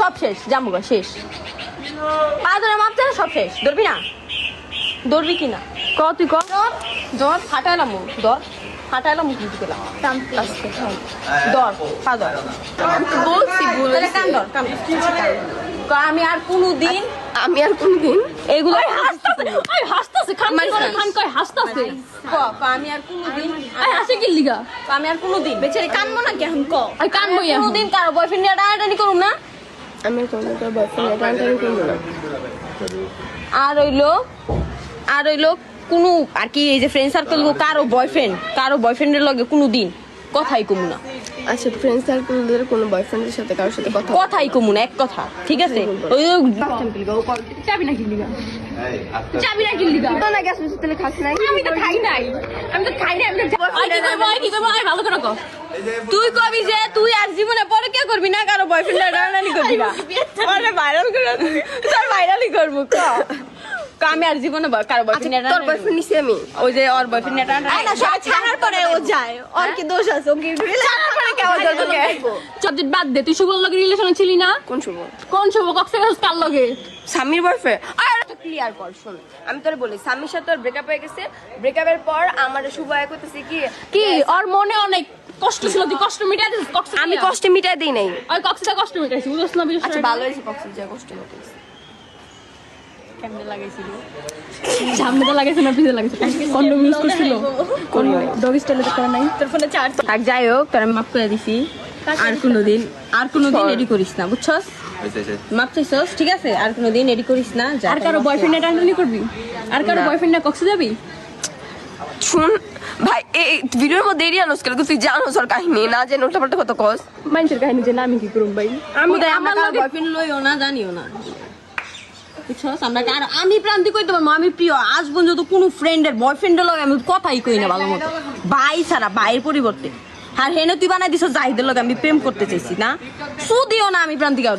সব শেষ জামুগা শেষ পা ধরে মাপ চাই সব শেষ ধরবি না ধরবি কি না ক তুই ক ধর ফাটাইলাম ধর ফাটাইলাম মুখ দিতে গেলাম ধর পা ধর বলছি তাহলে কান ধর কান আমি আর কোনোদিন এগুলো হাসতাছে খান কয় হাসতাছে আমি আর কোনোদিন হাসে কি লিগা আমি আর কোনোদিন বেচারি কানবো না কেন ক কানবো কোনোদিন কারো বয়ফ্রেন্ড নিয়ে টানাটানি করুম না আমি কোনো তোর বয়ফ্রেন্ড টানটানি করবো না। আর হইলো কোনো আর কি এই যে ফ্রেন্ড সার্কেল কারো বয়ফ্রেন্ডের লগে কোনোদিন কথাই কমু না আচ্ছা ফ্রেন্ড সার্কেলদের কোনো বয়ফ্রেন্ডের সাথে কারোর সাথে কথাই কমু না এক কথা ঠিক আছে ওই চাবি না কি লিগা চাবি না কি লিগা তো না গ্যাস মিষ্টি তেলে খাস নাই আমি তো খাই নাই আমি তো কি করবো ভালো করে কর তুই কবি যে তুই আর জীবনে পরে কে করবি না কারো বয়ফ্রেন্ড টানাটানি করবি না আরে ভাইরাল করে তোর ভাইরালই করবো আমি আর জীবনে কারো বয়ফ্রেন্ড তোর বয়ফ্রেন্ড নিছি আমি ওই যে ওর বয়ফ্রেন্ড ছাড়ার পরে ও যায় ওর কি দোষ আছে ও কি ছাড়ার পরে কেমন সাবজেক্ট বাদ দে তুই শুভর লগে রিলেশনে ছিলি না কোন শুভ কক্সবাজার কার লগে স্বামীর বয়ফ্রেন্ড আর তো ক্লিয়ার কর শোন আমি তোরে বলি স্বামীর সাথে তোর ব্রেকআপ হয়ে গেছে ব্রেকআপের পর আমার শুভ আয় করতেছে কি ওর মনে অনেক কষ্ট ছিল তুই কষ্ট মিটাই দিস আমি কষ্ট মিটাই দেই নাই ওই কক্সবাজার কষ্ট মিটাইছি বুঝছ না বুঝছ আচ্ছা ভালো হয়েছে কক্সবাজার কষ্ট মিটাইছি কেমনে লাগাইছিল সামনে তো লাগাইছে না পিছে লাগাইছে কন্ডম ইউজ করছিল কোন ডগ স্টাইলে তো করে নাই তোর ফোনে চার্জ আর যাই হোক তোর মাফ করে দিছি আর কোনোদিন এডি করিস না বুঝছস মাপ চাইছস ঠিক আছে আর কোনোদিন এডি করিস না আর কারো বয়ফ্রেন্ড টানটানি করবি আর কারো বয়ফ্রেন্ড কক্সে যাবি শুন ভাই এই ভিডিওর মধ্যে এরিয়া নস করে তুই জানোস ওর কাহিনী না জেনে উল্টাপাল্টা কথা কস মানুষের কাহিনী যে না আমি কি করুম ভাই আমার বয়ফ্রেন্ড লইও না জানিও না বুঝছস আমরা আর আমি প্রান্তি কইতে পারবো আমি প্রিয় আজ পর্যন্ত কোনো ফ্রেন্ডের বয়ফ্রেন্ডের লগে আমি কথাই কই না ভালো মতো ভাই ছাড়া ভাইয়ের পরিবর্তে আর হেনে তুই বানাই দিছ জাহিদের লগে আমি প্রেম করতে চাইছি না সুদিও না আমি প্রান্তিকা